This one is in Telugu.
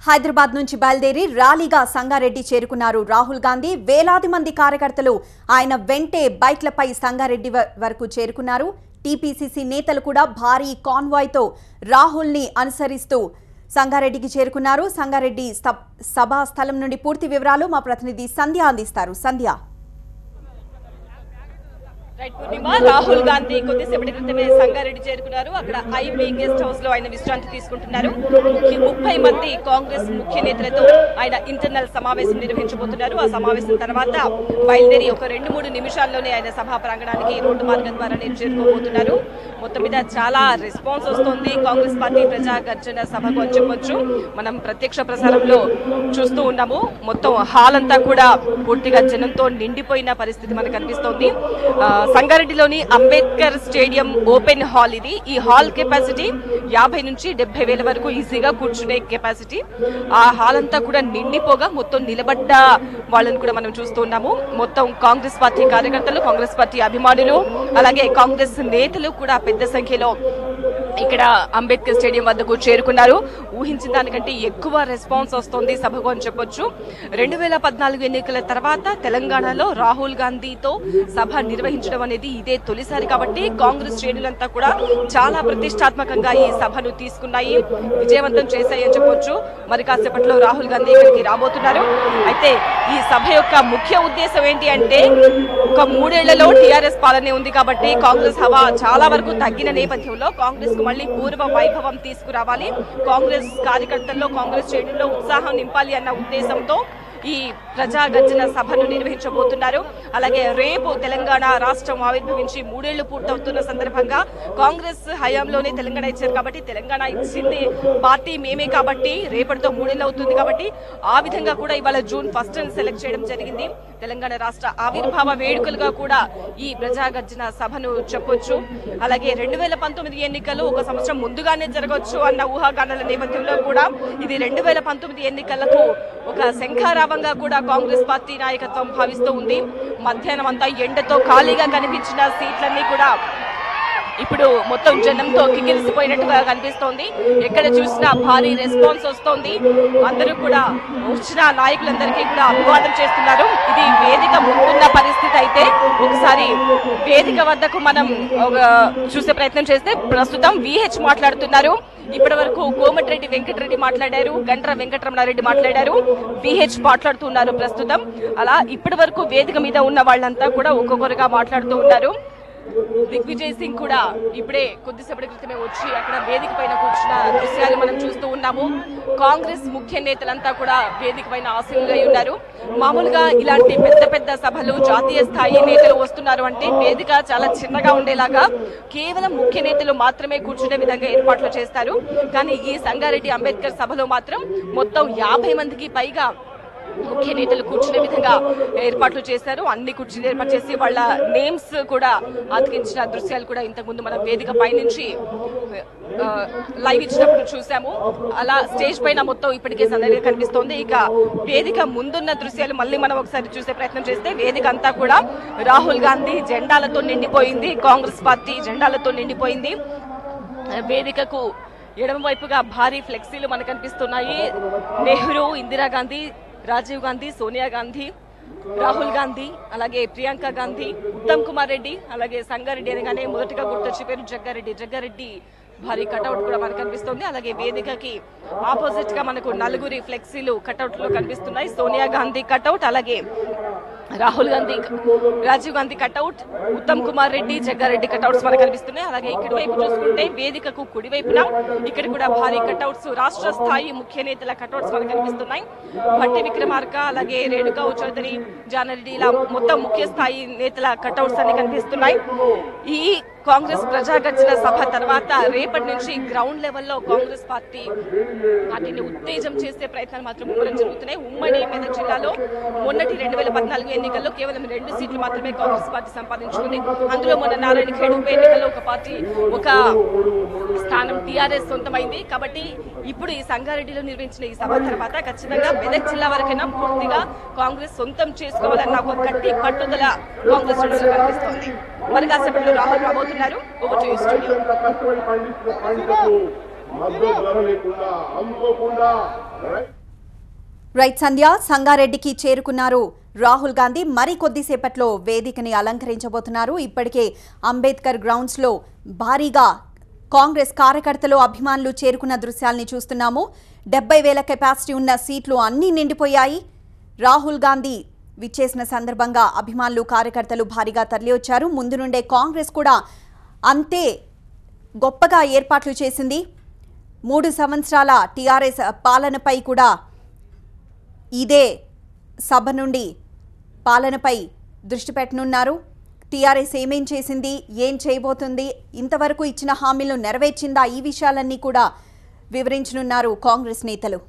హైదరాబాద్ నుంచి బయలుదేరి ర్యాలీగా సంగారెడ్డి చేరుకున్నారు రాహుల్ గాంధీ. వేలాది మంది కార్యకర్తలు ఆయన వెంటే బైక్లపై సంగారెడ్డి వరకు చేరుకున్నారు. టీపీసీసీ నేతలు కూడా భారీ కాన్వాయ్తో రాహుల్ని అనుసరిస్తూ సంగారెడ్డికి చేరుకున్నారు. సంగారెడ్డి సభా స్థలం నుండి పూర్తి వివరాలు మా ప్రతినిధి సంధ్య అందిస్తారు. సంధ్య. రాహుల్ గాంధీ కొద్దిసేపటి క్రితమే సంగారెడ్డి చేరుకున్నారు. అక్కడ ఐబీ గెస్ట్ హౌస్ లో ఆయన విశ్రాంతి తీసుకుంటున్నారు. 30 మంది కాంగ్రెస్ ముఖ్య నేతలతో ఆయన ఇంటర్నల్ సమావేశం నిర్వహించబోతున్నారు. ఆ సమావేశం తర్వాత బయలుదేరి ఒక 2-3 నిమిషాల్లోనే ఆయన సభా ప్రాంగణానికి రోడ్డు మార్గం ద్వారా చేరుకోబోతున్నారు. మొత్తం మీద చాలా రెస్పాన్స్ వస్తుంది కాంగ్రెస్ పార్టీ ప్రజా గర్జన సభకు అని చెప్పొచ్చు. మనం ప్రత్యక్ష ప్రసారంలో చూస్తూ ఉన్నాము. మొత్తం హాల్ అంతా కూడా పూర్తిగా జనంతో నిండిపోయిన పరిస్థితి మనకు కనిపిస్తోంది. సంగారెడ్డిలోని అంబేద్కర్ స్టేడియం ఓపెన్ హాల్ ఇది. ఈ హాల్ కెపాసిటీ 50 నుంచి 70 వేల వరకు ఈజీగా కూర్చునే కెపాసిటీ. ఆ హాల్ అంతా కూడా నిండిపోగా మొత్తం నిలబడ్డ వాళ్ళని కూడా మనం చూస్తూ ఉన్నాము. మొత్తం కాంగ్రెస్ పార్టీ కార్యకర్తలు, కాంగ్రెస్ పార్టీ అభిమానులు, అలాగే కాంగ్రెస్ నేతలు కూడా పెద్ద సంఖ్యలో ఇక్కడ అంబేద్కర్ స్టేడియం వద్దకు చేరుకున్నారు. ఊహించిన దానికంటే ఎక్కువ రెస్పాన్స్ వస్తోంది సభకు అని చెప్పొచ్చు. 2014 ఎన్నికల తర్వాత తెలంగాణలో రాహుల్ గాంధీతో సభ నిర్వహించడం అనేది ఇదే తొలిసారి కాబట్టి కాంగ్రెస్ శ్రేణులంతా కూడా చాలా ప్రతిష్టాత్మకంగా ఈ సభను తీసుకున్నాయి, విజయవంతం చేశాయి అని చెప్పొచ్చు. మరి కాసేపట్లో రాహుల్ గాంధీ ఇక్కడికి రాబోతున్నారు. అయితే ఈ సభ యొక్క ముఖ్య ఉద్దేశం ఏంటి అంటే, ఒక 3 ఏళ్లలో టీఆర్ఎస్ పాలనే ఉంది కాబట్టి కాంగ్రెస్ హవా చాలా వరకు తగ్గిన నేపథ్యంలో కాంగ్రెస్ మళ్ళీ పూర్వ వైభవం తీసుకురావాలి, కాంగ్రెస్ కార్యకర్తల్లో, కాంగ్రెస్ శ్రేణుల్లో ఉత్సాహం నింపాలి అన్న ఉద్దేశంతో ఈ ప్రజా గర్జన సభను నిర్వహించబోతున్నారు. అలాగే రేపు తెలంగాణ రాష్ట్రం ఆవిర్భవించి 3 ఏళ్లు పూర్తవుతున్న సందర్భంగా కాంగ్రెస్ హయాంలోనే తెలంగాణ ఇచ్చారు కాబట్టి, తెలంగాణ ఇచ్చింది పార్టీ మేమే కాబట్టి రేపటితో 3 ఏళ్లు అవుతుంది కాబట్టి ఆ విధంగా కూడా ఇవాళ జూన్ 1 సెలెక్ట్ చేయడం జరిగింది. తెలంగాణ రాష్ట్ర ఆవిర్భావ వేడుకలుగా కూడా ఈ ప్రజా గర్జన సభను చెప్పొచ్చు. అలాగే 2019 ఎన్నికలు ఒక సంవత్సరం ముందుగానే జరగవచ్చు అన్న ఊహాగానాల నేపథ్యంలో కూడా ఇది 2019 ఎన్నికలకు ఒక శంఖారావంగా కూడా కాంగ్రెస్ పార్టీ నాయకత్వం భావిస్తూ ఉంది. మధ్యాహ్నం అంతా ఎండతో ఖాళీగా కనిపించిన సీట్లన్నీ కూడా ఇప్పుడు మొత్తం జనంతో కిక్కిరిసిపోయినట్టుగా కనిపిస్తోంది. ఎక్కడ చూసినా భారీ రెస్పాన్స్ వస్తోంది. అందరూ కూడా వచ్చిన నాయకులందరికీ కూడా అభివాదం చేస్తున్నారు. ఇది వేదిక ముందున్న పరిస్థితి. అయితే ఒకసారి వేదిక వద్దకు మనం చూసే ప్రయత్నం చేస్తే ప్రస్తుతం VH మాట్లాడుతున్నారు. ఇప్పటి వరకు కోమటిరెడ్డి వెంకటరెడ్డి మాట్లాడారు, గంట్ర వెంకటరమణారెడ్డి మాట్లాడారు, VH మాట్లాడుతున్నారు ప్రస్తుతం. అలా ఇప్పటి వరకు వేదిక మీద ఉన్న వాళ్ళంతా కూడా ఒక్కొక్కరుగా మాట్లాడుతూ ఉన్నారు. దిగ్విజయ్ సింగ్ కూడా ఇప్పుడే కొద్దిసేపటి క్రితమే వచ్చి అక్కడ వేదిక పైన కూర్చున్న దృశ్యాలు మనం చూస్తూ ఉన్నాము. కాంగ్రెస్ ముఖ్య నేతలంతా కూడా వేదిక పైన ఆశీనులై ఉన్నారు. మామూలుగా ఇలాంటి పెద్ద పెద్ద సభలు, జాతీయ స్థాయి నేతలు వస్తున్నారు అంటే వేదిక చాలా చిన్నగా ఉండేలాగా కేవలం ముఖ్య నేతలు మాత్రమే కూర్చునే విధంగా ఏర్పాట్లు చేస్తారు. కానీ ఈ సంగారెడ్డి అంబేద్కర్ సభలో మాత్రం మొత్తం 50 మందికి పైగా ముఖ్య నేతలు కూర్చునే విధంగా ఏర్పాట్లు చేశారు. అన్ని కుర్చీలు ఏర్పాటు చేసి వాళ్ళ నేమ్స్ కూడా అతికించిన దృశ్యాలు కూడా ఇంతకుముందు మనం వేదిక పై నుంచి లైవ్ ఇచ్చినప్పుడు చూసాము. అలా స్టేజ్ పైన మొత్తం ఇప్పటికే సందడిగా కనిపిస్తోంది. ఇక వేదిక ముందున్న దృశ్యాలు మళ్ళీ మనం ఒకసారి చూసే ప్రయత్నం చేస్తే వేదిక అంతా కూడా రాహుల్ గాంధీ జెండాలతో నిండిపోయింది, కాంగ్రెస్ పార్టీ జెండాలతో నిండిపోయింది. వేదికకు ఎడమ వైపుగా భారీ ఫ్లెక్సీలు మనకు కనిపిస్తున్నాయి. నెహ్రూ, ఇందిరాగాంధీ, రాజీవ్ గాంధీ, సోనియా గాంధీ, రాహుల్ గాంధీ, అలాగే ప్రియాంక గాంధీ, ఉత్తమ్ కుమార్ రెడ్డి, అలాగే సంగారెడ్డి అనగానే మొదటిగా గుర్తొచ్చే పేరు జగ్గారెడ్డి భారీ కటౌట్ కూడా మనకు కనిపిస్తుంది. అలాగే వేదికకి ఆపోజిట్ గా మనకు 4 ఫ్లెక్సీలు కటౌట్లు కనిపిస్తున్నాయి. సోనియా గాంధీ కటౌట్, అలాగే రాహుల్ గాంధీ, రాజీవ్ గాంధీ కటౌట్, ఉత్తమ్ కుమార్ రెడ్డి, జగ్గారెడ్డి కటౌట్స్ మనకు కనిపిస్తున్నాయి. అలాగే ఇక్కడి వైపు చూసుకుంటే వేదికకు కుడివైపున ఇక్కడ కూడా భారీ కటౌట్స్, రాష్ట్ర స్థాయి ముఖ్య నేతల కటౌట్స్ మనకు కనిపిస్తున్నాయి. భట్టి విక్రమార్క, అలాగే రేణుకా చౌదరి, జానారెడ్డి, ఇలా మొత్తం ముఖ్య స్థాయి నేతల కటౌట్స్ అన్ని కనిపిస్తున్నాయి. ఈ కాంగ్రెస్ ప్రజా గర్జన సభ తర్వాత రేపటి నుంచి గ్రౌండ్ లెవెల్లో కాంగ్రెస్ పార్టీని ఉత్తేజం చేసే ప్రయత్నాలు మాత్రం ముమ్మరం జరుగుతున్నాయి. ఉమ్మడి మెదక్ జిల్లాలో మొన్నటి 2014 ఎన్నికల్లో కేవలం 2 సీట్లు మాత్రమే కాంగ్రెస్ పార్టీ సంపాదించుకుంది. అందులో మొన్న నారాయణఖేడ్ ఉప ఎన్నికల్లో ఒక స్థానం టీఆర్ఎస్ సొంతమైంది. కాబట్టి ఇప్పుడు ఈ సంగారెడ్డిలో నిర్వహించిన ఈ సభ తర్వాత ఖచ్చితంగా మెదక్ జిల్లా వరకైనా పూర్తిగా కాంగ్రెస్ సొంతం చేసుకోవాలన్న ఒక గట్టి పట్టుదల కాంగ్రెస్ కనిపిస్తోంది. మరి కాసేపట్లో రాహుల్ రాబోతున్నారు. Over to studio. రైట్ సంధ్య, సంగారెడ్డికి చేరుకున్నారు రాహుల్ గాంధీ. మరి కొద్దిసేపట్లో వేదికని అలంకరించబోతున్నారు. ఇప్పటికే అంబేద్కర్ గ్రౌండ్స్ లో భారీగా కాంగ్రెస్ కార్యకర్తలు అభిమానులు చేరుకున్న దృశ్యాల్ని చూస్తున్నాము. 70,000 కెపాసిటీ ఉన్న సీట్లు అన్నీ నిండిపోయాయి. రాహుల్ గాంధీ విచ్చేసిన సందర్భంగా అభిమానులు కార్యకర్తలు భారీగా తరలివచ్చారు. ముందు నుండే కాంగ్రెస్ కూడా అంతే గొప్పగా ఏర్పాట్లు చేసింది. 3 సంవత్సరాల టీఆర్ఎస్ పాలనపై కూడా ఇదే సభ నుండి పాలనపై దృష్టి పెట్టనున్నారు. టీఆర్ఎస్ ఏమేం చేసింది, ఏం చేయబోతుంది, ఇంతవరకు ఇచ్చిన హామీలను నెరవేర్చిందా, ఈ విషయాలన్నీ కూడా వివరించనున్నారు కాంగ్రెస్ నేతలు.